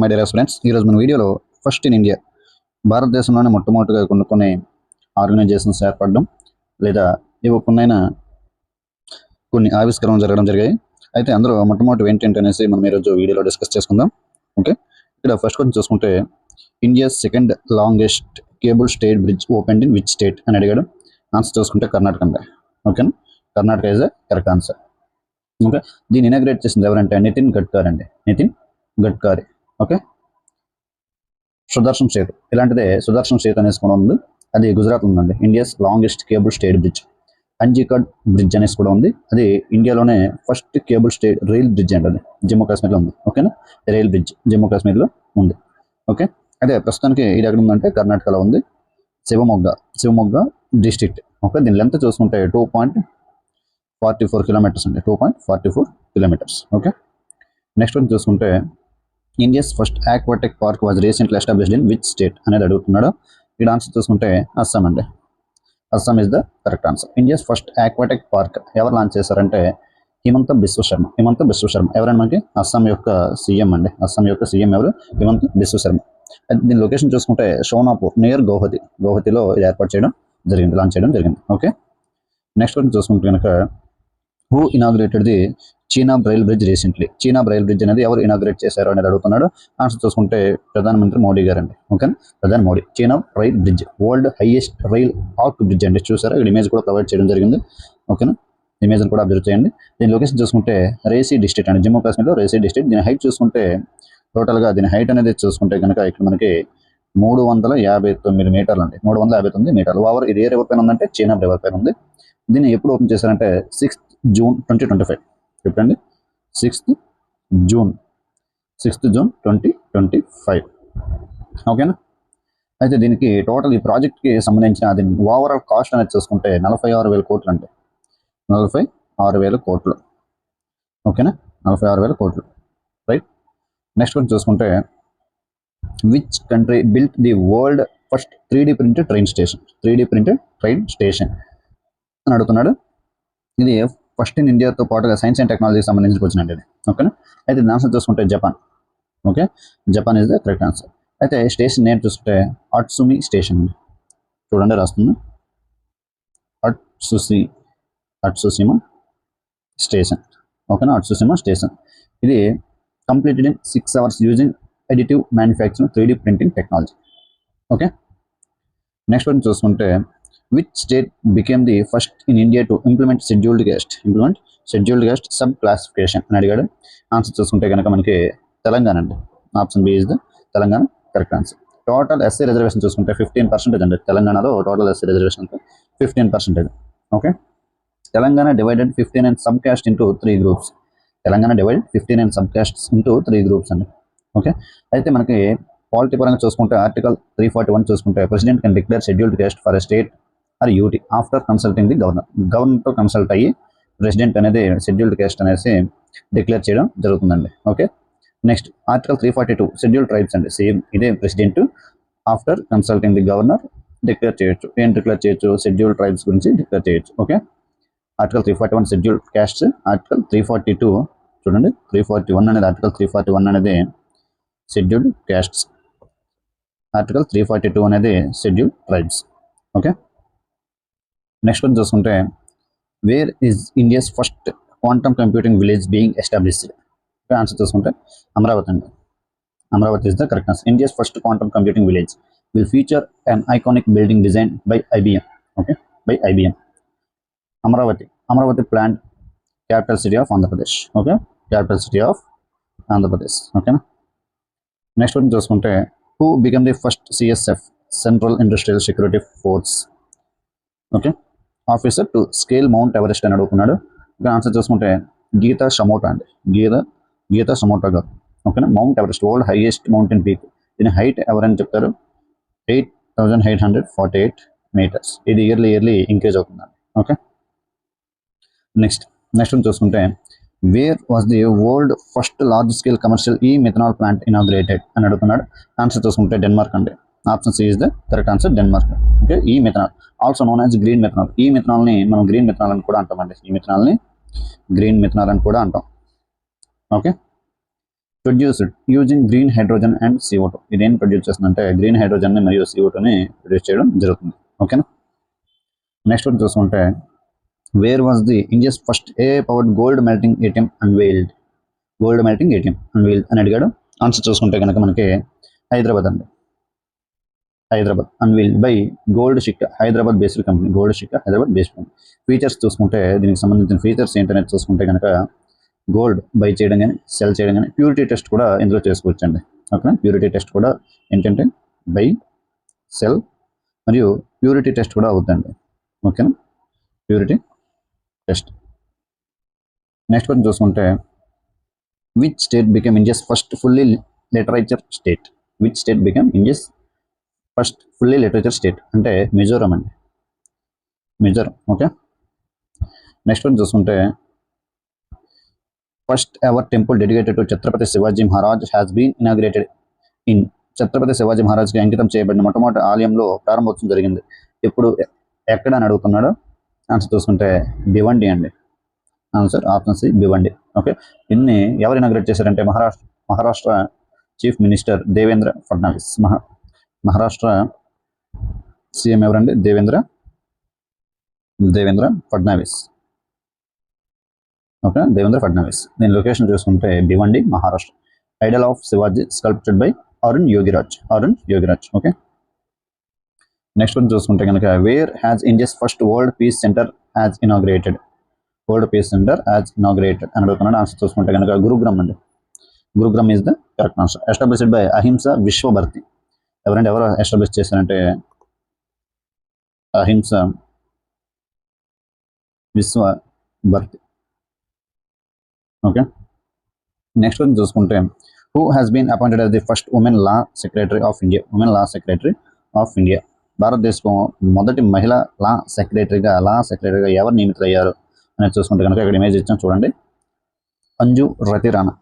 My dear students, ఈరోజు మన వీడియోలో ఫస్ట్ ఇన్ ఇండియా భారతదేశంలోనే మొట్టమొదటిగా కొన్ని ఆర్గనైజేషన్స్ ఏర్పడడం లేదా ఇవి కొన్ని ఆవిష్కరణలు జరగడం జరిగాయి. అయితే అందులో మొట్టమొదటి ఏంటి అనేసి మనం ఈరోజు వీడియోలో డిస్కస్ చేసుకుందాం. ఓకే, ఇక్కడ ఫస్ట్ క్వశ్చన్ చూసుకుంటే India second longest cable state bridge open in which state అని అడిగాడు. ఆన్సర్ చూసుకుంటే కర్ణాటక అండి. ఓకేనా, Karnataka is correct answer. Okay, దీన్ని ఇనాగ్రేట్ చేసింది ఎవరంటే నితిన్ గడ్కరీ అండి. నితిన్ గడ్కరీ. ఓకే, సుదర్శన్ సేతు ఇలాంటిదే సుదర్శన్ సేతు అనేసి కూడా ఉంది. అది గుజరాత్లో ఉందండి. India's longest cable state bridge. Anji Khad bridge అనేసి కూడా ఉంది. అది ఇండియాలోనే first cable state rail bridge అండి. అది జమ్మూ కాశ్మీర్లో ఉంది. ఓకేనా, రైల్ బ్రిడ్జ్ జమ్మూ కాశ్మీర్లో ఉంది. ఓకే, అదే ప్రస్తుతానికి ఇది ఎక్కడ ఉందంటే కర్ణాటకలో ఉంది. శివమొగ్గ డిస్ట్రిక్ట్. ఓకే, దీని లెంత్ చూసుకుంటే 2.44 కిలోమీటర్స్ అండి. 2.44 కిలోమీటర్స్. ఓకే, నెక్స్ట్ వన్ చూసుకుంటే India's first aquatic park was recently established in which state అనేది అడుగుతున్నాడు. ఇక్కడ ఆన్సర్ చూసుకుంటే అస్సాం అండి. Assam is the correct answer. India's first aquatic park ఎవరు లాంచ్ చేశారంటే హిమంత బిశ్వశర్మ. ఎవరైనా మనకి అస్సాం యొక్క సీఎం అండి. అస్సాం యొక్క సీఎం ఎవరు? హిమంత బిశ్వశర్మ. దీని లొకేషన్ చూసుకుంటే షోనాపూర్ నియర్ గౌహతిలో ఇది ఏర్పాటు చేయడం జరిగింది, లాంచ్ చేయడం జరిగింది. ఓకే, నెక్స్ట్ వన్ చూసుకుంటే కనుక who inaugurated the Chenab rail bridge recently. Chenab rail bridge అనేది ఎవరు ఇనాగ్రేట్ చేశారు అనేది అడుగుతున్నాడు. ఆన్సర్ చూసుకుంటే ప్రధానమంత్రి మోడీ గారు అండి. ఓకే, ప్రధాని Modi. Chenab rail bridge world highest rail arc bridge అండి. చూసారా, ఇక్కడ ఇమేజ్ కూడా ప్రొవైడ్ చేయడం జరిగింది. ఓకేనా, ఇమేజ్ కూడా అబ్జర్వ్ చేయండి. దీని లొకేషన్ చూసుకుంటే రేసీ డిస్ట్రిక్ట్ అండి, జమ్మూ కాశ్మీర్లో రేసీ డిస్ట్రిక్ట్. దీని హైట్ చూసుకుంటే టోటల్గా దీని హైట్ అనేది చూసుకుంటే కనుక ఇక్కడ మనకి 359 మీటర్లు అండి. 359 మీటర్లు. ఓవర్ ఇది ఏ రివర్ పైన ఉందంటే చీనాబ్ రివర్ పైన ఉంది. దీన్ని ఎప్పుడు ఓపెన్ చేశారంటే 6th జూన్ 2025. చెప్పండి, 6th జూన్ 2025. ఓకేనా, అయితే దీనికి టోటల్ ఈ ప్రాజెక్ట్కి సంబంధించిన అది ఓవరాల్ కాస్ట్ అనేది చూసుకుంటే 46,000 కోట్లు అండి. 46,000 కోట్లు. ఓకేనా, 46,000 కోట్లు. రైట్, నెక్స్ట్ కొంచెం చూసుకుంటే which country built the world first 3D printed train station. 3D printed train station అని అడుగుతున్నాడు. ఇది ఫస్ట్ ఇన్ ఇండియాతో పాటుగా సైన్స్ అండ్ టెక్నాలజీకి సంబంధించి వచ్చినండి ఇది. ఓకేనా, అయితే దీని ఆన్సర్ చూసుకుంటే Japan. Okay, Japan is the correct answer. అయితే స్టేషన్ నేమ్ చూసుకుంటే అట్సుమి స్టేషన్. చూడండి రాస్తుంది, అట్సుసిమా స్టేషన్. ఓకేనా, అట్సుసిమా స్టేషన్. ఇది completed in 6 hours using additive manufacturing 3D printing technology. Okay, next one చూసుకుంటే which state became the first in India to implement scheduled caste sub classification అని అడిగాడు. Answer చూసుకుంటే కనుక మనకి తెలంగాణ అండి. Option B is the Telangana correct answer. Total SC reservation చూసుకుంటే 15% అండి. తెలంగాణలో total SC reservation 15%. Okay, Telangana divided 15 and sub caste into 3 groups. Telangana divided 15 and sub castes into 3 groups అండి. ఓకే, అయితే మనకి పాలిటీ పరంగా చూసుకుంటే ఆర్టికల్ 341 చూసుకుంటే president can declare scheduled caste for a state or UT after consulting the గవర్నర్తో consult అయ్యి president అనేది scheduled caste అనేసి డిక్లేర్ చేయడం జరుగుతుందండి. Okay, next article 342 scheduled tribes అండి. సేమ్ ఇదే president after consulting the governor declare చేయొచ్చు. ఏం డిక్లేర్ చేయొచ్చు? షెడ్యూల్డ్ ట్రైబ్స్ గురించి డిక్లేర్ చేయొచ్చు. Okay, article 341 scheduled caste. Article 342 చూడండి, 341 అనేది ఆర్టికల్ 341 అనేది షెడ్యూల్డ్ క్యాస్ట్స్. ఆర్టికల్ 342 అనేది scheduled tribes. Okay, next one చూసుకుంటే where is India's first quantum computing village being established. Answer చూసుకుంటే అమరావతి అండి. Amaravati is the correct answer. India's first quantum computing village will feature an iconic building design by IBM. Okay, by IBM. Amaravati planned capital city of Andhra Pradesh. Okay, capital city of Andhra Pradesh. ఓకేనా, next one చూసుకుంటే who become the first CSF central industrial security force. Okay, officer to scale mount Everest అని అడుగుతున్నాడు. ఇక్కడ answer చూసుకుంటే గీతా షమోటా అండి. గీతా షమోటా గారు. ఓకేనా, mount Everest world highest mountain peak. దీని హైట్ ఎవరని చెప్తారు? 8,848 meters. ఇది ఇయర్లీ ఇంక్రీజ్ అవుతుందండి. ఓకే, నెక్స్ట్ చూసుకుంటే where was the world first large scale commercial methanol plant inaugurated అని అడుగుతున్నాడు. ఆన్సర్ చూసుకుంటే డెన్మార్క్ అండి. Option C is the correct answer, Denmark. Okay, methanol also known as green methanol. మిథనాల్ని మనం green methanol అని కూడా అంటామండి. మిథనాల్ని గ్రీన్ మిథనాల్ అని కూడా అంటాం. Okay, produced using green hydrogen and CO2. ఇదేం ప్రొడ్యూస్ చేస్తుందంటే గ్రీన్ హైడ్రోజన్ని మరియు CO2ని ప్రొడ్యూస్ చేయడం జరుగుతుంది. ఓకేనా. నెక్స్ట్ వన్ చూసుకుంటే where was the India's first AI powered gold melting ATM unveiled. Gold melting ATM unveiled అని అడిగాడు. ఆన్సర్ చూసుకుంటే కనుక మనకి హైదరాబాద్ అండి. Hyderabad unveiled by gold Sikka Hyderabad based company. Gold Sikka Hyderabad based company. Features చూసుకుంటే దీనికి సంబంధించిన ఫీచర్స్ ఏంటనేది చూసుకుంటే కనుక గోల్డ్ బై చేయడం కానీ సెల్ చేయడం కానీ ప్యూరిటీ టెస్ట్ కూడా ఇందులో చేసుకోవచ్చండి. ఓకేనా. ప్యూరిటీ టెస్ట్ కూడా ఏంటంటే బై సెల్ మరియు ప్యూరిటీ టెస్ట్ కూడా అవుతుందండి. ఓకేనా. Purity test. నెక్స్ట్ వన్ చూసుకుంటే which state become India's first fully literature state. Which state become India's first fully literature state అంటే మిజోరం అండి. మిజోరం. ఓకే. నెక్స్ట్ వన్ చూసుకుంటే first ever temple dedicated to Chhatrapati Shivaji Maharaj has been inaugurated in. Chhatrapati Shivaji మహారాజ్కి అంకితం చేయబడిన మొట్టమొదటి ఆలయంలో ప్రారంభోత్సవం జరిగింది. ఇప్పుడు ఎక్కడ అని అడుగుతున్నాడు. ఆన్సర్ చూసుకుంటే భివండి అండి. Answer option C Bhiwandi. Okay. దీన్ని ఎవరు ఇనాగ్రేట్ చేశారంటే Maharashtra chief minister Devendra Fadnavis. Maharashtra CM ఎవరండి? దేవేంద్ర ఫడ్నవీస్. ఓకే. దేవేంద్ర ఫడ్నవీస్. దీని లొకేషన్ చూసుకుంటే Bhiwandi, Maharashtra. Idol of Shivaji sculpted by Arun Yogiraj. Okay. Next one చూసుకుంటే కనుక where has India's first world peace centre has inaugurated. World peace centre has inaugurated అని అడుగుతున్నాడు. ఆన్సర్ చూసుకుంటే కనుక గురుగ్రామ్ అండి. Gurugram is the correct answer. Established by Ahimsa Vishwabharati. ఎవరు ఎస్టాబ్లిష్ చేశారంటే Ahimsa Vishwabharati. Okay. Next one చూసుకుంటే who has been appointed as the first women law secretary of India. భారతదేశం మొదటి మహిళా లా సెక్రటరీగా ఎవరు నియమితులయ్యారు అనేది చూసుకుంటే కనుక ఇక్కడ ఇమేజ్ ఇచ్చాం చూడండి. Anju Rathi Rana.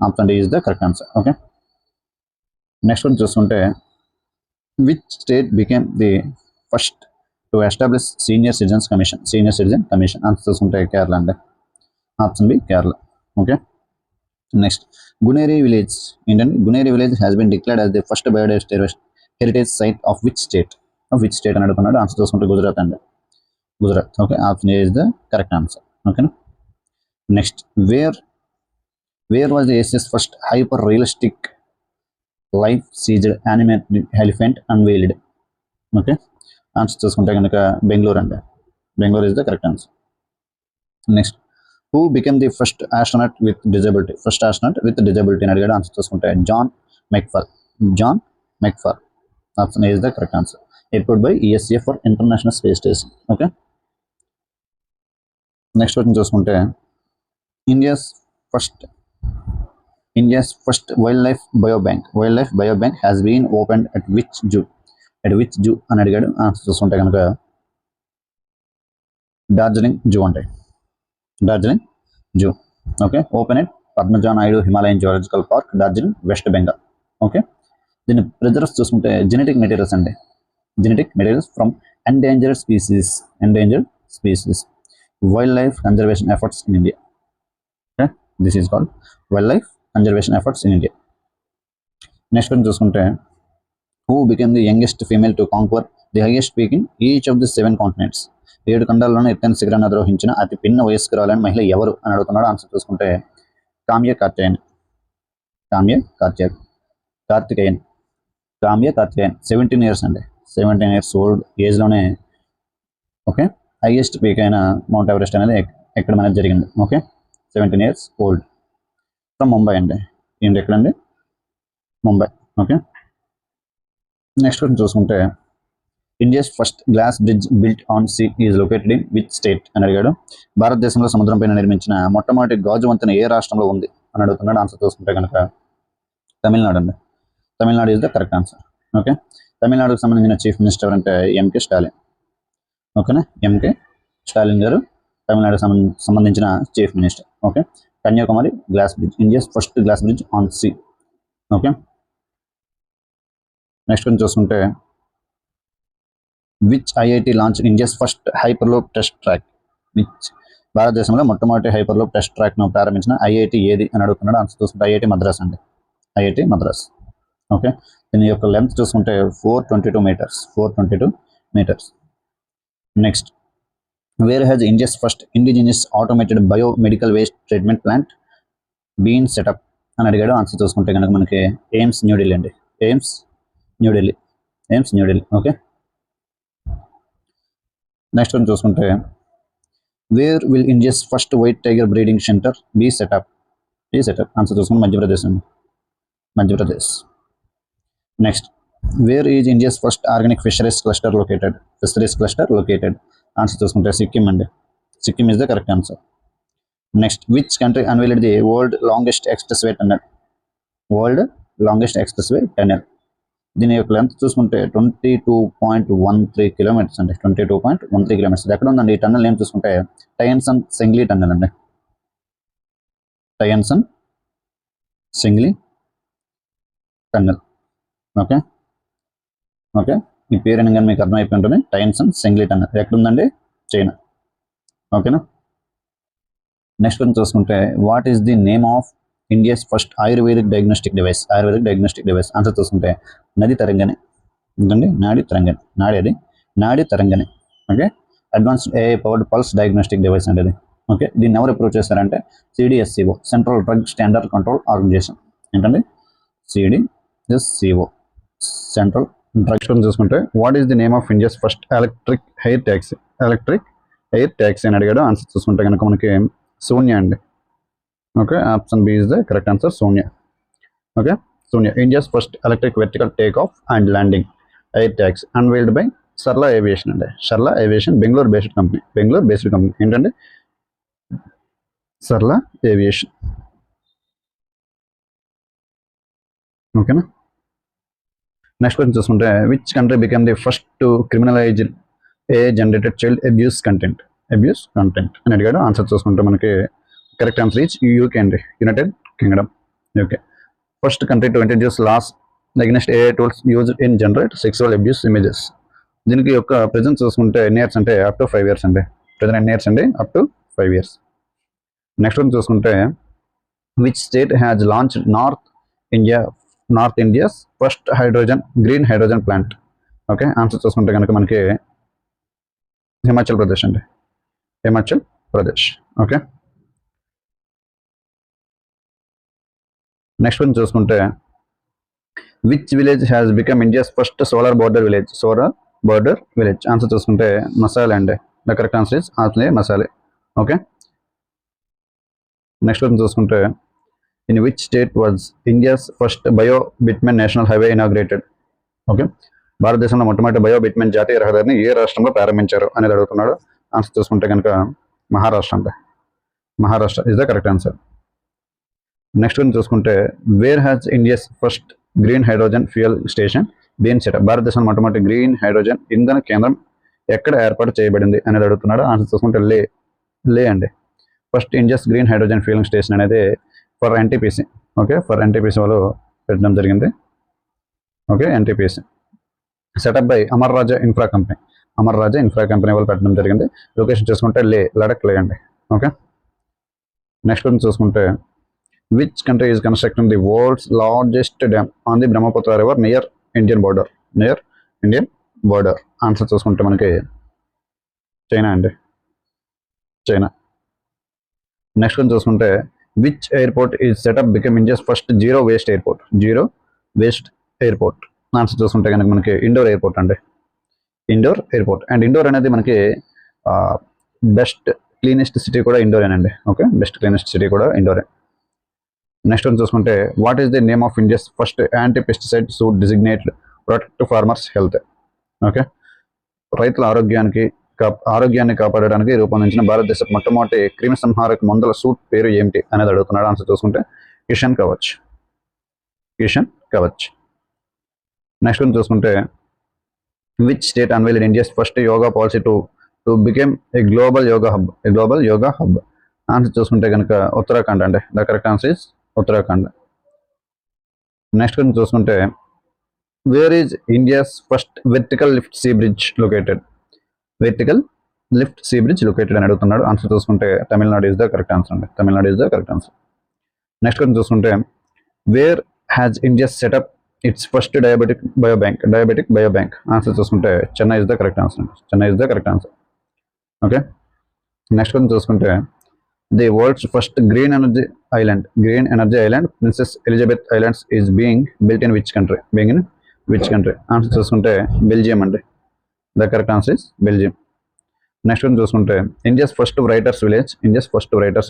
Option D is the correct answer. Okay. Next one చూసుకుంటే which state became the first to establish senior citizen commission. Answer చూసుకుంటే కేరళ అండి. Option B Kerala. Okay. Next Guneri village ఏంటంటే Guneri village has been declared as the first biodiversity heritage site of which state అని అడుగుతున్నాడు. Answer చూసుకుంటే గుజరాత్ అండి. Okay. Option A is the correct answer. ఓకేనా. Next where was the Asia's first hyper realistic life sized animated elephant unveiled. Okay. Answer చూసుకుంటే కనుక బెంగళూరు అండి. Bengaluru is the correct answer. Next who became the first astronaut with disability అని అడిగాడు. Answer చూసుకుంటే John McFall. Option A is the correct answer. Airport by ESA for international space station. Okay. Next question చూసుకుంటే India's first wildlife biobank has been opened at which zoo అని అడిగాడు. Answer చూసుకుంటే కనుక Darjeeling zoo. Okay. Open at Padmaja Naidu Himalayan zoological park, Darjeeling, West Bengal. Okay. దీన్ని preserves చూసుకుంటే genetic materials from endangered species wildlife conservation efforts in India. Okay. This is called wildlife conservation efforts in India. Next one చూసుకుంటే who became the youngest female to conquer the highest peak in each of the 7 continents. 7 ఖండాల్లోనూ ఎత్తైన శిఖరాన్ని అధిరోహించిన అతి పిన్న వయస్కురాలైన మహిళ ఎవరు అని అడుగుతున్నాడు. ఆన్సర్ చూసుకుంటే కామ్య కార్తికేయన్. 17 ఇయర్స్ అండి. 17 ఇయర్స్ ఓల్డ్ ఏజ్లోనే ఓకే హైయెస్ట్ పీక్ అయిన మౌంట్ ఎవరెస్ట్ అనేది ఎక్కడం అనేది జరిగింది. Okay. 17 years old from Mumbai అండి. ఏంటి ఎక్కడండి? ముంబై. ఓకే. నెక్స్ట్ చూసుకుంటే India's first glass bridge built on sea is located in which state అని అడిగాడు. భారతదేశంలో సముద్రం పైన నిర్మించిన మొట్టమొదటి గాజు వంతెన ఏ రాష్ట్రంలో ఉంది అని అడుగుతున్నాడు. ఆన్సర్ చూసుకుంటే కనుక తమిళనాడు అండి. Tamil Nadu is the correct answer. Okay. తమిళనాడుకు సంబంధించిన చీఫ్ మినిస్టర్ అంటే MK స్టాలిన్. ఓకేనా. MK స్టాలిన్ గారు తమిళనాడుకు సంబంధించిన chief minister. Okay. Kanyakumari glass bridge India's first glass bridge on sea. Okay. Next one చూసుకుంటే which IIT launch India's first hyperloop test track. భారతదేశంలో మొట్టమొదటి హైపర్లూప్ టెస్ట్ ట్రాక్ను ప్రారంభించిన ఐఐటి ఏది అని అడుగుతున్నాడు. ఆన్సర్ చూసుకుంటే ఐఐటి మద్రాస్ అండి. ఐఐటి మద్రాస్. ఓకే, దీని యొక్క లెంత్ చూసుకుంటే 422 metres. 422 metres. Next, wear has India's first indigenous automated biomedical waste treatment plant been setup అని అడిగాడు. ఆన్సర్ చూసుకుంటే కనుక మనకి ఎయిమ్స్ న్యూఢిల్లీ అండి. AIIMS New Delhi. Okay, next one చూసుకుంటే where will India's first white tiger breeding centre be setup. Answer చూసుకుంటే మధ్యప్రదేశ్ అండి. Madhya Pradesh. Next, wear is India's first organic fisheries cluster located. Answer చూసుకుంటే సిక్కిం అండి. Sikkim is the correct answer. Next, which country unveiled the world longest express way tunnel. దీని యొక్క length చూసుకుంటే 22.13 kilometres అండి. 22.13 kilometres. ఎక్కడ ఉందండి ఈ టన్నెల్ నేమ్ చూసుకుంటే టయన్సన్ సెంగ్లీ టన్నెల్ అండి. టయన్సన్ సెంగ్లీ టన్నెల్. ఓకే, ఈ పేరు అనగానే మీకు అర్థమైపోయి ఉంటుంది. టయన్సన్ సెంగ్లీ టన్నెల్ ఎక్కడ ఉందండి? చైనా. ఓకేనా. నెక్స్ట్ వన్ చూసుకుంటే what is the name of India's first ayurvedic diagnostic device. Answer చూసుకుంటే Nadi Tarangini. Okay, advanced AI powered pulse diagnostic device అండి అది. ఓకే, దీన్ని ఎవరు అప్రూవ్ చేశారంటే CDSCO, central drug standard control organisation. ఏంటండి? CDSCO, central drug. చూసుకుంటే what is the name of India's first electric air taxi అని అడిగాడు. ఆన్సర్ చూసుకుంటే కనుక మనకి శూన్య అండి. Okay, option B is the correct answer, Shunya. Okay, Shunya. India's first electric vertical take off and landing air taxi unveiled by Sarla Aviation అండి. Sarla Aviation Bengaluru based company. ఏంటంటే Sarla Aviation. ఓకేనా. Next question చూసుకుంటే which country become the first to criminalise a generated child abuse content అని అడిగాడు. Answer చూసుకుంటే మనకి correct answer is UK అండి. United Kingdom. Okay, first country to introduce laws against AI tools used in generate sexual abuse images. దీనికి యొక్క present చూసుకుంటే ఎన్ని years అంటే అప్ టు 5 years అండి. ప్రెజెంట్ ఎన్ని ఇయర్స్ అండి? Up to 5 years. Next one చూసుకుంటే which state has launched North India's first green hydrogen plant. Okay, answer చూసుకుంటే కనుక మనకి హిమాచల్ ప్రదేశ్ అండి. ఓకే, నెక్స్ట్ వన్ చూసుకుంటే which village has become India's first solar border village. Answer చూసుకుంటే మసాలే అండి. The correct answer is option A, Masali. Okay, next one చూసుకుంటే in which state was India's first bio bitumen national highway inaugurated. Okay, భారతదేశంలో మొట్టమొదటి bio bitumen జాతీయ రహదారిని ఏ రాష్ట్రంలో ప్రారంభించారు అనేది అడుగుతున్నాడు. ఆన్సర్ చూసుకుంటే కనుక మహారాష్ట్ర అండి. Maharashtra is the correct answer. Next one చూసుకుంటే where has India's first green hydrogen fuel station been set up. భారతదేశంలో మొట్టమొదటి గ్రీన్ హైడ్రోజన్ ఇంధన కేంద్రం ఎక్కడ ఏర్పాటు చేయబడింది అనేది అడుగుతున్నాడు. ఆన్సర్ చూసుకుంటే లే అండి. First India's green hydrogen fuelling station అనేది for NTPC. Okay, for NTPC వాళ్ళు పెట్టడం జరిగింది. Okay, NTPC set up by Amar Raja infra company వాళ్ళు పెట్టడం జరిగింది. లొకేషన్ చూసుకుంటే లడక్ అండి. ఓకే, నెక్స్ట్ వన్ చూసుకుంటే which country is constructing the world's largest dam on the Brahmaputra river near Indian border. Answer చూసుకుంటే మనకి చైనా అండి. నెక్స్ట్ వన్ చూసుకుంటే which airport is set up become India's first zero waste airport. Answer చూసుకుంటే కనుక మనకి indoor airport అండి. And indoor అనేది మనకి బెస్ట్ క్లీనెస్ట్ సిటీ కూడా ఇండోరేనండి. ఓకే, బెస్ట్ క్లీనెస్ట్ సిటీ కూడా ఇండోరే. నెక్స్ట్ వన్ చూసుకుంటే what is the name of India's first anti pesticide suit designated protect farmers health. Okay, రైతుల ఆరోగ్యాన్ని కాపాడడానికి రూపొందించిన భారతదేశ మొట్టమొదటి క్రిమి సంహారక మందుల సూట్ పేరు ఏమిటి అనేది అడుగుతున్నాడు. ఆన్సర్ చూసుకుంటే కిషన్ కవచ్. నెక్స్ట్ వన్ చూసుకుంటే which state unveiled India's first yoga policy to became a global yoga hub. Answer చూసుకుంటే కనుక ఉత్తరాఖండ్ అండి. The correct answer is Uttarakhand. Next one చూసుకుంటే where is India's first vertical lift sea bridge located. Lift sea bridge located అని అడుగుతున్నాడు. Answer చూసుకుంటే Tamil Nadu is the correct answer అండి. Tamil Nadu is the correct answer. Next question చూసుకుంటే where has India setup it's first diabetic biobank. Answer చూసుకుంటే Chennai is the correct answer అండి. Chennai is the correct answer. Okay. Next question చూసుకుంటే the world's first green energy island princess Elizabeth islands is being built in which country. Answer చూసుకుంటే Belgium అండి. The correct answer is Belgium. Next one చూసుకుంటే India's first writers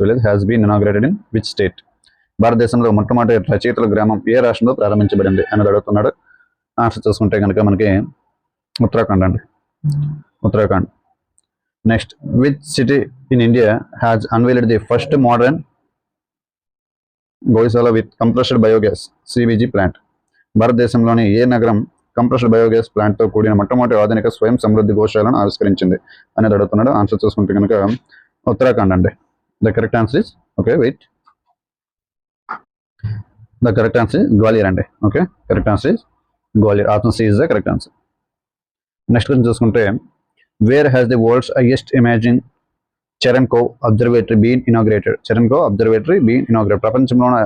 village has been inaugurated in which state. భారతదేశంలో మొట్టమొదటి రచయితల గ్రామం ఏ రాష్ట్రంలో ప్రారంభించబడింది అని అడుగుతున్నాడు. ఆన్సర్ చూసుకుంటే కనుక మనకి ఉత్తరాఖండ్ అండి. Uttarakhand. Next which city in India has unveiled the first modern gaushala with compressed biogas CBG plant. భారతదేశంలోని ఏ నగరం కంప్రెస్డ్ బయోగ్యాస్ ప్లాంట్తో కూడిన మొట్టమొదటి ఆధునిక స్వయం సమృద్ధి గోశాలను ఆవిష్కరించింది అనేది అడుగుతున్నాడు. ఆన్సర్ చూసుకుంటే కనుక ఉత్తరాఖండ్ అండి. The correct answer is the correct answer is Gwalior అండి. Okay. Correct answer is Gwalior. Option C is the correct answer. Next question చూసుకుంటే where has the world's highest imaging Cherenkov observatory been inaugurated. ప్రపంచంలోని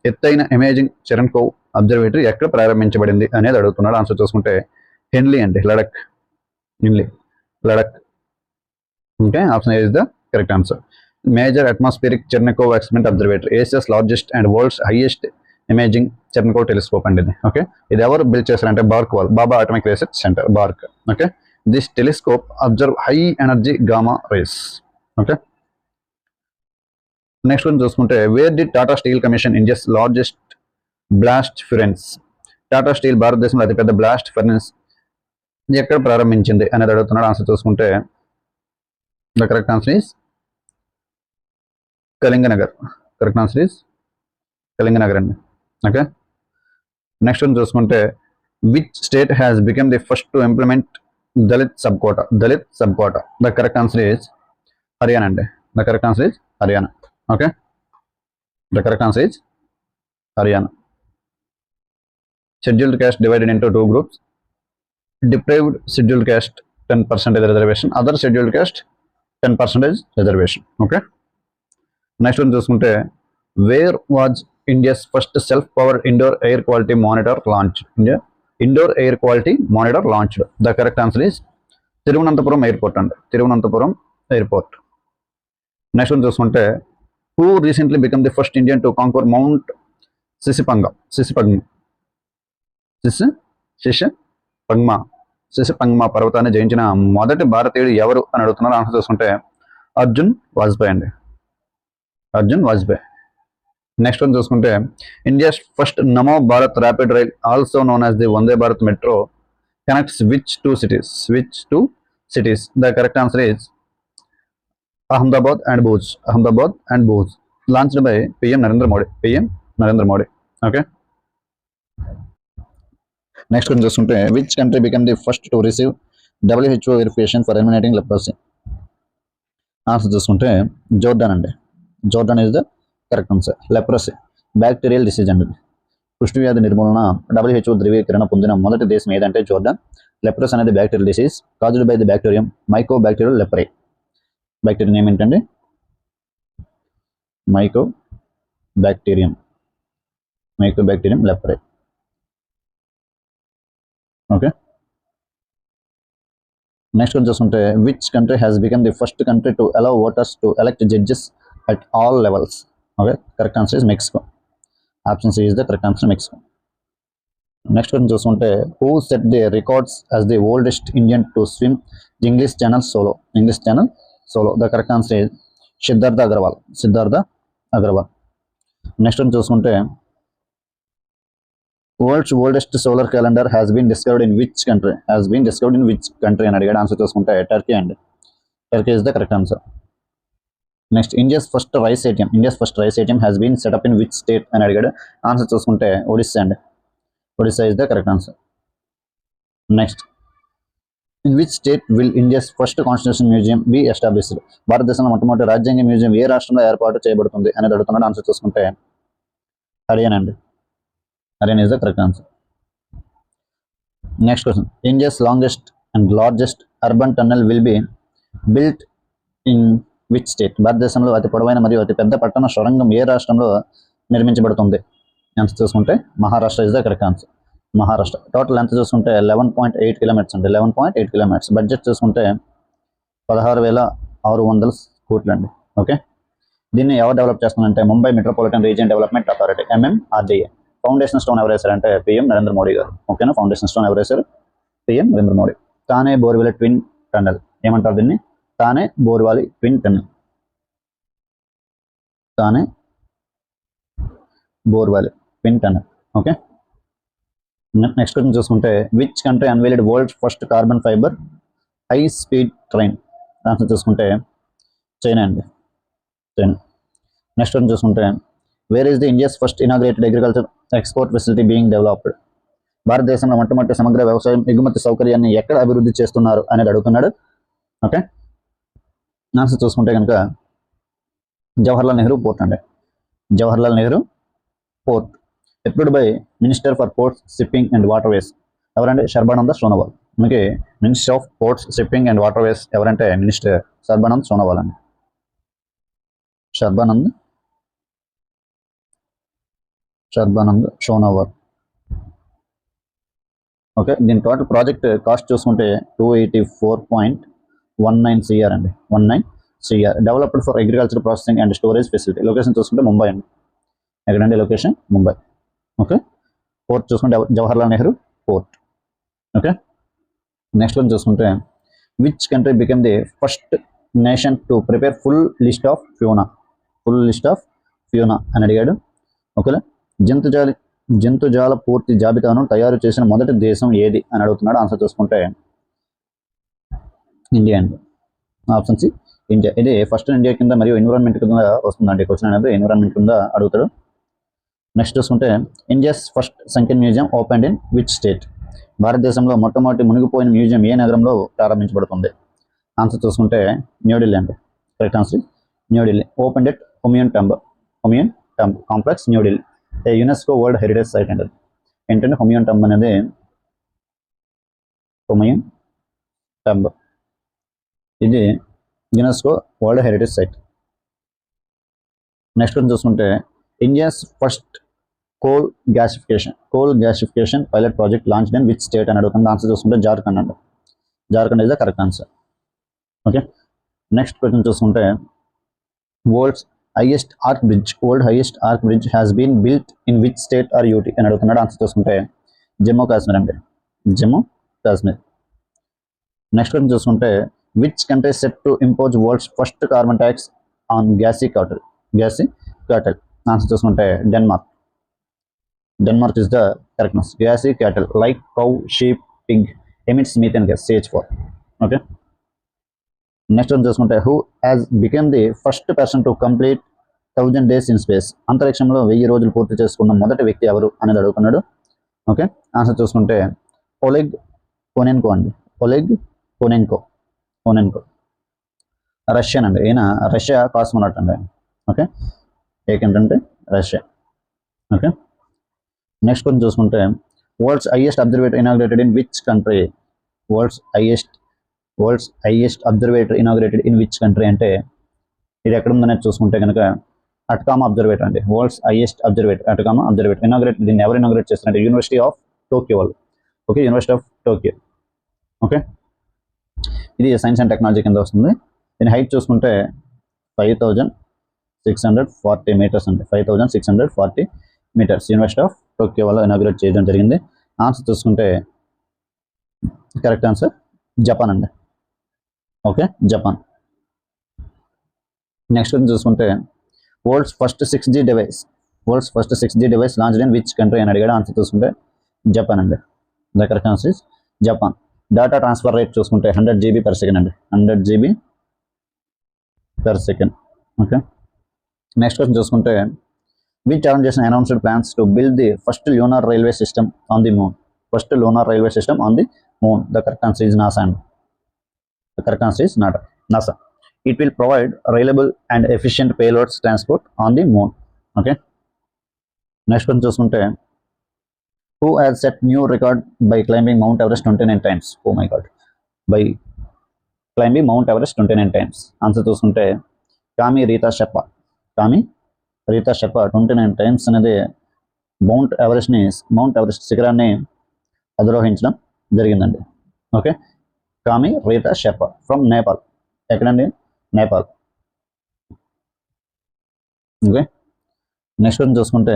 ఎత్తైన imaging Cherenkov observatory ఎక్కడ ప్రారంభించబడింది అనేది అడుగుతున్నాడు. Answer చూసుకుంటే హెన్లీ అండి. Ladakh. Okay. Option A is the correct answer. Major atmospheric Cherenkov experiment observatory Asia's largest and world's highest imaging Cherenkov telescope అండి ఇది. ఓకే. ఇది ఎవరు బిల్డ్ చేశారంటే బార్క్ వాల్, Bhabha atomic research centre, BARC. Okay. This telescope observe high energy gamma rays. Okay. Next one చూసుకుంటే where the Tata steel commission India's largest blast furnace. Tata steel భారతదేశంలో అతిపెద్ద బ్లాస్ట్ ఫర్నెస్ ఎక్కడ ప్రారంభించింది అనేది అడుగుతున్నాడు. ఆన్సర్ చూసుకుంటే the correct answer is Kalinganagar. Correct answer is Kalinganagar అండి. Okay. Next one చూసుకుంటే which state has become the first to implement Dalit sub quota. The correct answer is Haryana అండి. The correct answer is Haryana. Okay. The correct answer is Haryana. Scheduled caste divided into two groups. Deprived scheduled caste 10% reservation, other scheduled caste 10% reservation. Okay. Next one చూసుకుంటే where was India's first self-powered indoor air quality monitor launched? Indoor air quality monitor launched. The correct answer is Thiruvananthapuram airport అండి. Thiruvananthapuram airport. Next one చూసుకుంటే who recently became the first Indian to conquer Mount సిసిపంగ్మా పర్వతాన్ని జయించిన మొదటి భారతీయుడు ఎవరు అని అడుగుతున్నారు. Answer చూసుకుంటే అర్జున్ వాజ్పేయి అండి. అర్జున్ వాజ్పేయి. నెక్స్ట్ వన్ చూసుకుంటే India's first Namo Bharat rapid rail also known as the Vande Bharat metro connects which two cities. The correct answer is Ahmedabad and Bhuj. Launched by PM Narendra Modi. Okay. Next కొంచెం చూసుకుంటే which country become the first to receive WHO verification for eliminating leprosy. Answer చూసుకుంటే Jordan అండి. Jordan is the correct answer. Leprosy bacterial disease అండి. కుష్టి వ్యాధి నిర్మూలన WHO ధృవీకరణ పొందిన మొదటి దేశం ఏదంటే జోర్డాన్. లెప్రస్ అనేది bacterial disease caused by the bacterium mycobacterial leprae. Bacteria name ఏంటండి? Mycobacterium leprae. Okay. Next one చూసుకుంటే which country has become the first country to allow voters to elect judges at all levels. Okay. Correct answer is Mexico. Option C is the correct answer, Mexico. Next one చూసుకుంటే who set the records as the oldest Indian to swim English channel solo. The correct answer is Siddharth Agarwal. Next one చూసుకుంటే world's oldest solar calendar has been discovered in which country అని అడిగాడు. Answer చూసుకుంటే Turkey అండి. Turkey is the correct answer. Next India's first rice ATM has been set up in which state అని అడిగాడు. Answer చూసుకుంటే ఒడిస్సా అండి. Odisha is the correct answer. Next in which state will India's first constitution museum be established. భారతదేశంలో మొట్టమొదటి రాజ్యాంగ museum ఏ రాష్ట్రంలో ఏర్పాటు చేయబడుతుంది అనేది అడుగుతున్నాడు. ఆన్సర్ చూసుకుంటే హర్యానా అండి. Haryana is the correct answer. Next question India's longest and largest urban tunnel will be built in which state? భారతదేశంలో అతి పొడవైన మరియు అతి పెద్ద పట్టణ సొరంగం ఏ రాష్ట్రంలో నిర్మించబడుతుంది? ఆన్సర్ చూసుకుంటే Maharashtra is the correct answer. Maharashtra. Total length చూసుకుంటే 11.8 కిలోమీటర్స్ అండి. 11.8 కిలోమీటర్స్. బడ్జెట్ చూసుకుంటే 16,600 కోట్లు అండి. ఓకే, దీన్ని ఎవరు డెవలప్ చేస్తున్నారంటే Mumbai metropolitan region development authority, MMRDA. Foundation stone ఎవరు వేశారంటే PM నరేంద్ర మోడీ గారు. ఓకేనా, ఫౌండేషన్ స్టోన్ ఎవరు వేశారు? PM నరేంద్ర మోడీ. తానే బోర్వెల్ ట్విన్ టన్నెల్ ఏమంటారు దీన్ని? తానే Borivali twin tunnel. Thane Borivali twin tunnel. Okay, next question చూసుకుంటే which country unveiled world first carbon fibre high speed train? Answer చూసుకుంటే చైనా అండి, చైనా. నెక్స్ట్ క్వశ్చన్ చూసుకుంటే where is the India's first inaugurated agriculture export facility being developed? భారతదేశంలో మొట్టమొదటి సమగ్ర వ్యవసాయం ఎగుమతి సౌకర్యాన్ని ఎక్కడ అభివృద్ధి చేస్తున్నారు అనేది అడుగుతున్నాడు. ఓకే, ఆన్సర్ చూసుకుంటే కనుక జవహర్లాల్ నెహ్రూ పోర్ట్ అండి. Jawaharlal Nehru port. Approved by minister for ports shipping and waterways ఎవరంటే? సర్బానంద సోనోవాల్. మనకి minister of ports shipping and waterways ఎవరంటే? మినిస్టర్ సర్బానంద్ సోనోవాల్ అండి. సర్బానంద్ సోనోవాల్. ఓకే, దీని టోటల్ ప్రాజెక్ట్ కాస్ట్ చూసుకుంటే 284.19 CR అండి. 19 CR. Developed for agriculture processing and storage facility. Location చూసుకుంటే ముంబై అండి. ఎక్కడండి లొకేషన్? ముంబై. ఓకే, పోర్ట్ చూసుకుంటే Jawaharlal Nehru port. Okay, next one చూసుకుంటే which country become the first nation to prepare full list of fauna? Full list of fauna అని అడిగాడు. ఓకేనా, జంతుజాల పూర్తి జాబితాను తయారు చేసిన మొదటి దేశం ఏది అని అడుగుతున్నాడు. ఆన్సర్ చూసుకుంటే ఇండియా అండి. Option C India. ఇది ఫస్ట్ ఇండియా కింద మరియు ఎన్విరాన్మెంట్ కింద వస్తుందండి. క్వశ్చన్ అనేది ఎన్విరాన్మెంట్ కింద అడుగుతాడు. నెక్స్ట్ చూసుకుంటే India's first సంకెన్ museum opened in which state? భారతదేశంలో మొట్టమొదటి మునిగిపోయిన మ్యూజియం ఏ నగరంలో ప్రారంభించబడుతుంది? ఆన్సర్ చూసుకుంటే న్యూఢిల్లీ అండి. Correct answer New Delhi. Opened at Humayun tomb complex, New Delhi. UNESCO world heritage site అండి. ఏంటంటే హుమయూన్ టెంబ్ అనేది హుమయూన్ టెంబ్, ఇది UNESCO world heritage site. Next చూసుకుంటే India's first coal gasification pilot project launch in which state అని అడుగుతుంది. ఆన్సర్ చూసుకుంటే జార్ఖండ్ అండి. Jharkhand is the correct answer. Okay, next question చూసుకుంటే world highest arch bridge has been built in which state or UT అని అడుగుతున్నాడు. Answer చూసుకుంటే జమ్మూ కాశ్మీర్ అండి. Jammu Kashmir. Next question చూసుకుంటే which country set to impose world's first carbon tax on gassy cattle? Answer చూసుకుంటే Denmark is the correct answer. Gassy cattle like cow, sheep, pig emits methane gas CH4. Okay, next one చూసుకుంటే who has become the first person to complete 1000 days in space? అంతరిక్షంలో 1000 రోజులు పూర్తి చేసుకున్న మొదటి వ్యక్తి ఎవరు అనేది అడుగుతున్నాడు. ఓకే, ఆన్సర్ చూసుకుంటే ఒలెగ్ కొనెన్కో అండి. ఒలెగ్ కొనెన్కో రష్యన్ అండి. ఈయన రష్యా కాస్మోనాట్ అండి. ఓకే, ఏంటంటే రష్యా. ఓకే, నెక్స్ట్ కొంచెం చూసుకుంటే world's highest observatory inaugurated in which country? World's highest observatory inaugurated in which country అంటే ఇది ఎక్కడ ఉందనేది చూసుకుంటే కనుక అట్కామా అబ్జర్వేటరీ అండి. World's highest Atacama observatory inaugurate. దీన్ని ఎవరు ఇనాగ్రేట్ చేస్తారంటే యూనివర్సిటీ ఆఫ్ టోక్యో వాళ్ళు. Okay, university of Tokyo. Okay, ఇది సైన్స్ అండ్ టెక్నాలజీ కింద వస్తుంది. దీని హైట్ చూసుకుంటే 5640 మీటర్స్ అండి. 5640 మీటర్స్. యూనివర్సిటీ ఆఫ్ టోక్యో వల్ల ఇనాగ్రేట్ చేయడం జరిగింది. ఆన్సర్ చూసుకుంటే కరెక్ట్ ఆన్సర్ జపాన్ అండి. Okay, Japan. నెక్స్ట్ చూసుకుంటే world's first 6G device launched in which country అని అడిగాడు. ఆన్సర్ చూసుకుంటే జపాన్ అండి. The correct answer is Japan. Data transfer rate చూసుకుంటే 100 GB per second అండి. 100 GB per second. Okay, next question చూసుకుంటే which organisation announced plans to build the first lunar railway system on the moon? The correct answer is NASA అండి. The correct answer is NASA. It will provide reliable and efficient payloads transport on the moon. Okay, next one చూసుకుంటే who has set new record by climbing Mount Everest 29 times? Oh my god, by climbing Mount Everest 29 times. Answer చూసుకుంటే Kami Rita Sherpa 29 times అనేది Mount Everest శిఖరాన్ని అధిరోహించడం జరిగిందండి. Okay, Kami Rita Sherpa from Nepal. ఎక్కడండి? Nepal. Okay, next one చూసుకుంటే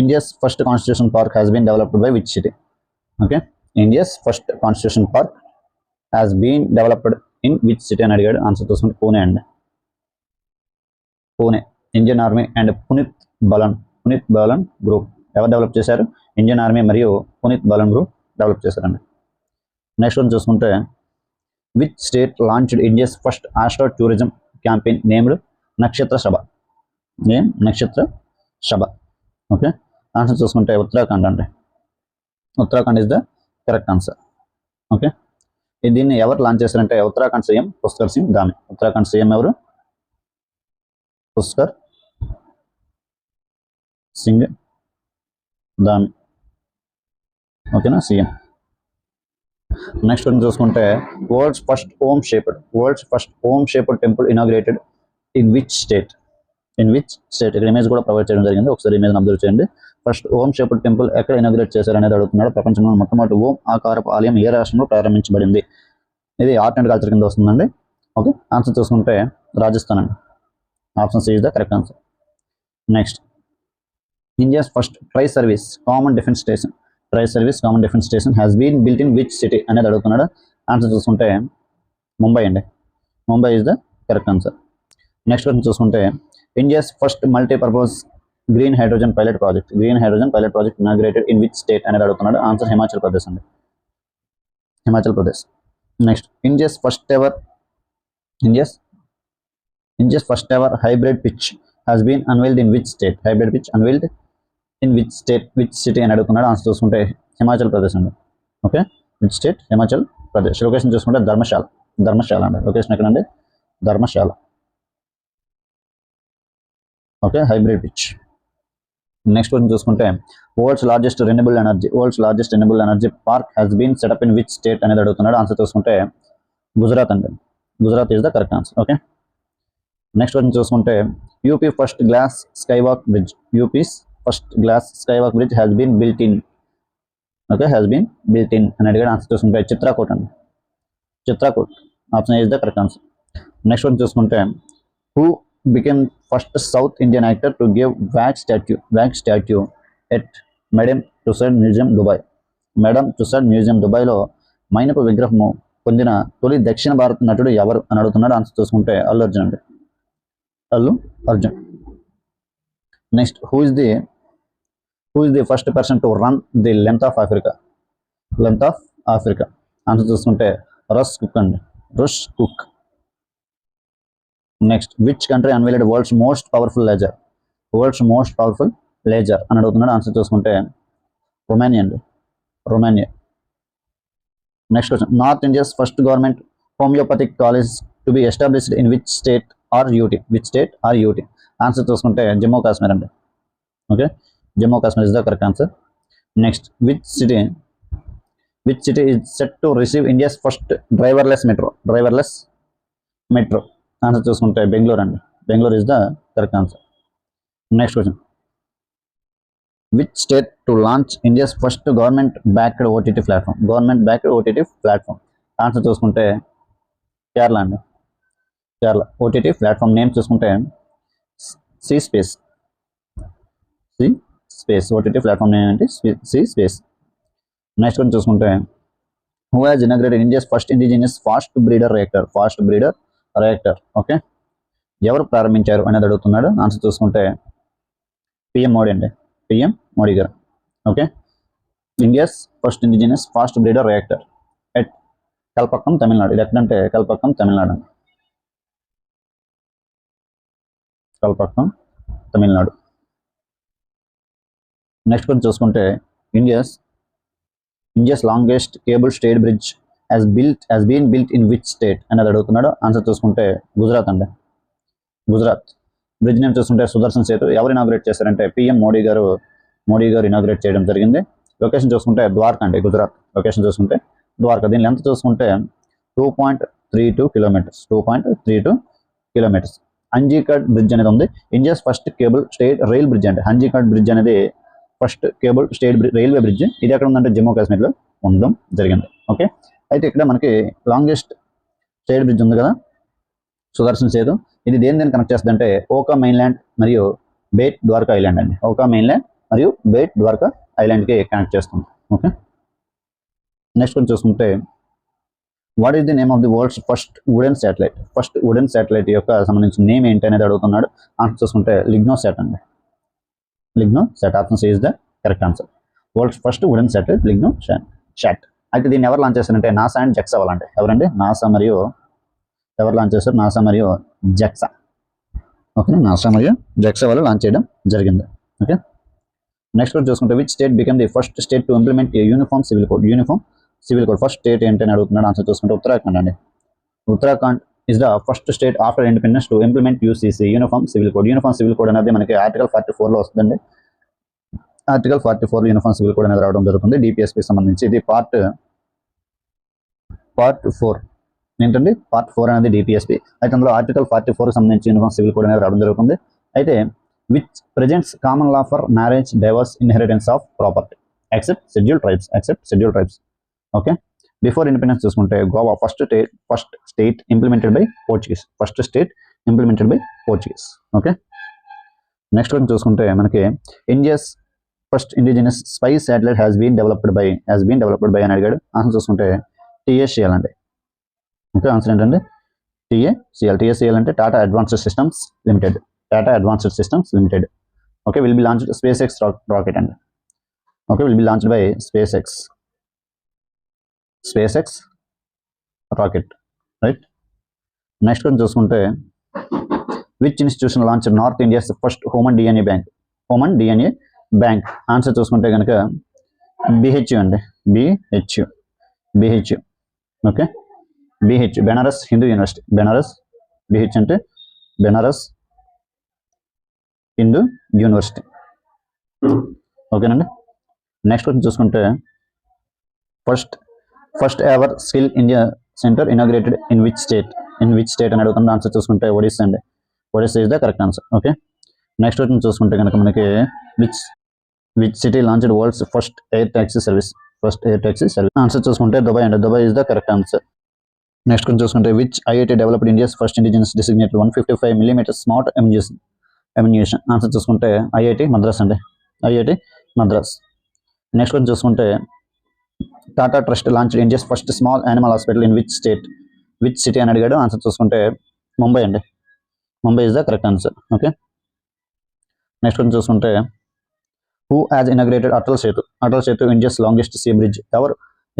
India's first constitution park has been developed by which city? Okay, India's first constitution park has been developed in which city అని అడిగాడు. Answer చూసుకుంటే పూణే అండి. Pune. Indian army and Puneet Balan group ఎవరు develop చేశారు? Indian army మరియు Puneet Balan group develop చేశారండి. Next one చూసుకుంటే which state launched India's first astro tourism campaign named Nakshatra Sabha. Okay, answer చూసుకుంటే ఉత్తరాఖండ్ అండి. Uttarakhand is the correct answer. Okay, దీన్ని ఎవరు లాంచ్ చేశారంటే ఉత్తరాఖండ్ సీఎం పుష్కర్ సింగ్ ధామి. ఉత్తరాఖండ్ సీఎం ఎవరు? పుష్కర్ సింగ్ ధామి. ఓకేనా, సీఎం. నెక్స్ట్ వన్ చూసుకుంటే world's first Om shaped temple inaugurated in which state? ఇక్కడ ఇమేజ్ కూడా ప్రొవైడ్ చేయడం జరిగింది. ఒకసారి ఇమేజ్ అబ్జర్వ్ చేయండి. ఫస్ట్ ఓం షేప్డ్ టెంపుల్ ఎక్కడ ఇనాగ్రేట్ చేశారనేది అడుగుతున్నాడు. ప్రపంచంలో మొట్టమొదటి ఓం ఆకారపు ఆలయం ఏ రాష్ట్రంలో ప్రారంభించబడింది? ఇది ఆర్ట్ అండ్ కల్చర్ కింద వస్తుందండి. ఓకే, ఆన్సర్ చూసుకుంటే రాజస్థాన్ అండి. Option C is the correct answer. Next India's first tri service common defence station has been built in which city అనేది అడుగుతున్నాడు. ఆన్సర్ చూసుకుంటే ముంబై అండి. Mumbai is the correct answer. Next one చూసుకుంటే India's first multipurpose green hydrogen pilot project inaugurated in which state అనేది అడుగుతున్నాడు. Answer Himachal Pradesh అండి. Next India's first ever hybrid pitch has been unveiled in which state? Which city అని అడుగుతున్నాడు. Answer చూసుకుంటే హిమాచల్ ప్రదేశ్ అండి. Okay, which state? Himachal Pradesh. Location చూసుకుంటే ధర్మశాల అండి. Location ఎక్కడండి? Dharamshala. Okay, hybrid pitch. Next one చూసుకుంటే world's largest renewable energy park has been set up in which state అనేది అడుగుతున్నాడు. ఆన్సర్ చూసుకుంటే గుజరాత్ అండి. Gujarat is the correct answer. Okay, next one చూసుకుంటే UP first glass skywalk bridge has been built in అని అడిగాడు. Answer చూసుకుంటే చిత్రాకూట్ అండి. Option is the correct answer. Next one చూసుకుంటే who became first South Indian actor to give wax statue at Madame Tussauds Museum, దుబాయ్లో మైనపు విగ్రహము పొందిన తొలి దక్షిణ భారత నటుడు ఎవరు అని అడుగుతున్నాడు. ఆన్సర్ చూసుకుంటే Allu Arjun. Next who is the first person to run the length of Africa? Answer చూసుకుంటే Russ Cook. Next which country unveiled world's most powerful laser అని అడుగుతున్నాడు. ఆన్సర్ చూసుకుంటే రొమానియా అండి. Next question north India's first government homeopathic college to be established in which state or UT? Answer చూసుకుంటే జమ్మూ కాశ్మీర్ అండి. Okay, Jammu Kashmir is the correct answer. Next which city is set to receive India's first driverless metro? Answer చూసుకుంటే బెంగళూరు అండి. Bengaluru is the correct answer. Next question which state to launch India's first government backed OTT platform? Answer చూసుకుంటే కేరళ అండి. OTT platform name చూసుకుంటే C space. OTT platform name ఏంటి? C space. Next one చూసుకుంటే who has inaugurated India's first indigenous fast breeder reactor? Okay, ఎవరు ప్రారంభించారు అనేది అడుగుతున్నాడు. Answer చూసుకుంటే PM Modi garu. Okay, India's first indigenous fast breeder reactor at Kalpakkam Tamil Nadu. ఇది ఎక్కడంటే కల్పక్కం తమిళనాడు. నెక్స్ట్ కొంచెం చూసుకుంటే India's longest cable stayed bridge has been built in which state అనేది అడుగుతున్నాడు. ఆన్సర్ చూసుకుంటే గుజరాత్ అండి. బ్రిడ్జ్ నేమ్ చూసుకుంటే సుదర్శన్ సేతు. ఎవరు ఇనాగ్రేట్ చేశారంటే పిఎం మోడీ గారు ఇనాగ్రేట్ చేయడం జరిగింది. లొకేషన్ చూసుకుంటే ద్వారకా అండి. గుజరాత్. లొకేషన్ చూసుకుంటే ద్వారకా. దీని లెంత్ చూసుకుంటే 2.32 కిలోమీటర్స్ 2.32 కిలోమీటర్స్. హంజీకట్ బ్రిడ్జ్ అనేది ఉంది, India's first cable state rail bridge అండి. హంజీకట్ బ్రిడ్జ్ అనేది first cable state railway bridge. ఇది ఎక్కడ ఉందంటే జమ్మూ కాశ్మీర్లో ఉండడం జరిగింది. ఓకే, అయితే ఇక్కడ మనకి లాంగెస్ట్ స్టేట్ బ్రిడ్జ్ ఉంది కదా, సుదర్శన్ సేతు. ఇది దేని కనెక్ట్ చేస్తుంది అంటే ఓకా మెయిన్ల్యాండ్ మరియు బేట్ ద్వారకా ఐలాండ్ అండి. ఓకా మెయిన్ల్యాండ్ మరియు బేట్ ద్వారకా ఐలాండ్కి కనెక్ట్ చేస్తుంది. ఓకే, నెక్స్ట్ కొంచెం చూసుకుంటే what is the name of the world's first wooden satellite. First wooden satellite యొక్క సంబంధించిన నేమ్ ఏంటి అనేది అడుగుతున్నాడు. ఆన్సర్ చూసుకుంటే లిగ్నోసాట్ అండి. LignoSat option C is the correct answer. World's first wooden satellite LignoSat. అయితే దీన్ని ఎవరు లాంచ్ చేస్తారంటే నాసా అండ్ జెక్సా వాళ్ళంటే. ఎవరండి? నాసా మరియు ఎవరు లాంచ్ చేస్తారు? నాసా మరియు జెక్సా. ఓకే, నాసా మరియు జెక్సా వాళ్ళు లాంచ్ చేయడం జరిగింది. ఓకే, నెక్స్ట్ కూడా చూసుకుంటే which state become the first state to implement uniform civil code. Uniform civil code first state ఏంటని అడుగుతున్నాడు. ఆన్సర్ చూసుకుంటే ఉత్తరాఖండ్ అండి. Uttarakhand is the first state after independence to implement UCC uniform civil code. Uniform civil code అనేది మనకి article 44లో వస్తుందండి. Article 44 uniform civil code అనేది రావడం జరుగుతుంది డిపిఎస్పి సంబంధించి. ఇది పార్ట్ 4 ఏంటండి? పార్ట్ 4 అనేది డిపిఎస్పి. అయితే అందులో ఆర్టికల్ 44కి సంబంధించి యూనిఫామ్ సివిల్ కోడ్ అనేది రావడం జరుగుతుంది. అయితే which presents common law for marriage, divorce, inheritance of property except schedule tribes. Okay, before independence చూసుకుంటే Goa first state implemented by Portuguese. Okay, next one చూసుకుంటే మనకి India's first indigenous spice satellite has been developed by అని అడిగాడు. Answer చూసుకుంటే టీఏసీఎల్ అండి. Okay, answer ఏంటంటే TACL అంటే Tata advanced systems limited. Okay, will be launched SpaceX rocket అండి. Okay, will be launched by SpaceX rocket, right. Next కొంచెం చూసుకుంటే which institution launch north India's first human DNA bank. Answer చూసుకుంటే కనుక BHU అండి. BHU. Okay, BH Banaras Hindu university. BH అంటే Banaras Hindu university. ఓకేనండి. Next కొంచెం చూసుకుంటే first ever skill India centre inaugurated in which state అని అడుగుతుంది. ఆన్సర్ చూసుకుంటే ఒడిస్సా అండి. Odisha is the correct answer. Okay, next వచ్చి చూసుకుంటే కనుక మనకి which city launched world's first air taxi service. Answer చూసుకుంటే దుబాయ్ అండి. Dubai is the correct answer. Next కొంచెం చూసుకుంటే which IIT developed India's first indigenous designated 155mm smart ammunition. Answer చూసుకుంటే IIT Madras అండి. నెక్స్ట్ కొంచెం చూసుకుంటే Tata trust launched India's first small animal hospital in which city అని అడిగాడు. ఆన్సర్ చూసుకుంటే ముంబై అండి. Mumbai is the correct answer. Okay, next కొంచెం చూసుకుంటే who has inaugurated Atal Setu India's longest sea bridge.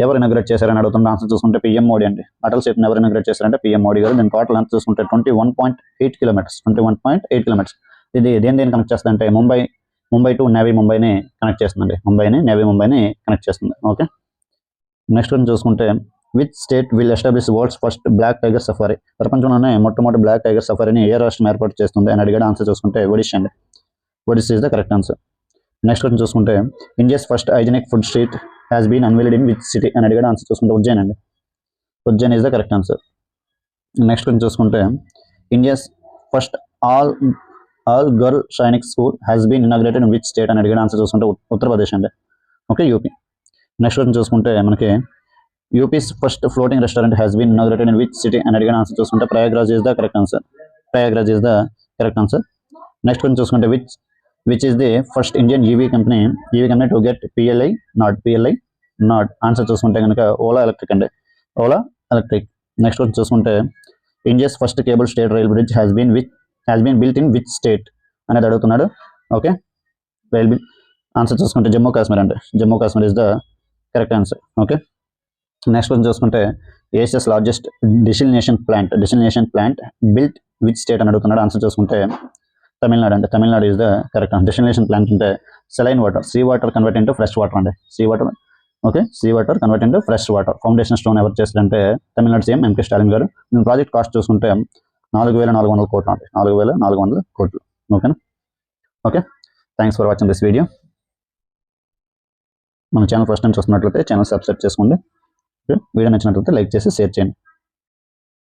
ఎవరు ఇనాగ్రేట్ చేశారని అడుగుతున్న. ఆన్సర్ చూసుకుంటే పిఎం మోడీ అండి. అటల్ సేతుని ఎవరు ఇనాగ్రేట్ చేశారంటే పిఎం మోడీ గారు. దీని టోటల్ లెంత్ చూసుకుంటే 21.8 కిలోమీటర్స్. ఇది దేని కనెక్ట్ చేస్తుంది అంటే ముంబై టు నేవీ ముంబైని కనెక్ట్ చేస్తుందండి. నేవీ ముంబైని కనెక్ట్ చేస్తుంది. ఓకే, నెక్స్ట్ వన్ చూసుకుంటే which state will establish world's first black tiger safari. ప్రపంచంలోనే మొట్టమొదటి బ్లాక్ టైగర్ సఫారీని ఏ రాష్ట్రం ఏర్పాటు చేస్తుంది అని అడిగాడు. ఆన్సర్ చూసుకుంటే ఒడిషా అండి. Odisha is the correct answer. Next one చూసుకుంటే India's first hygienic food street has been unveiled in which city అని అడిగాడు. ఆన్సర్ చూసుకుంటే ఉజ్జయిన్ అండి. Ujjain is the correct answer. Next one చూసుకుంటే India's first all girl Sainik school has been inaugurated in which state అని అడిగాడు. Answer చూసుకుంటే ఉత్తరప్రదేశ్ అండి. Okay, UP. నెక్స్ట్ వన్ చూసుకుంటే మనకి UP's first floating restaurant has been inaugurated in which city అని అడిగాడు. Answer చూసుకుంటే Prayagraj is the correct answer. Next one చూసుకుంటే which is the first Indian EV company to get PLI nod. Answer చూసుకుంటే కనుక Ola electric అండి. Next one చూసుకుంటే India's first cable state rail bridge has been built in which state అనేది అడుగుతున్నాడు. Okay, answer చూసుకుంటే జమ్మూ కాశ్మీర్ అంటే Jammu Kashmir is the correct answer. Okay, next one చూసుకుంటే Asia's largest desalination plant built which state అని అడుగుతున్నాడు. Answer చూసుకుంటే తమిళనాడు అంటే Tamil Nadu is the correct answer. Desalination plant అంటే saline water, sea water convert into fresh water అండి. Sea water convert into fresh water. Foundation stone ఎవరు చేస్తారంటే Tamil Nadu CM MK Stalin గారు. దీని ప్రాజెక్ట్ కాస్ట్ చూసుకుంటే 4,400 కోట్లు అండి. 4,400 కోట్లు. ఓకేనా? Okay, thanks for watching this video. మన ఛానల్ ఫస్ట్ టైం చూస్తున్నట్లయితే ఛానల్ సబ్స్క్రైబ్ చేసుకోండి. వీడియో నచ్చినట్లయితే లైక్ చేసి షేర్ చేయండి.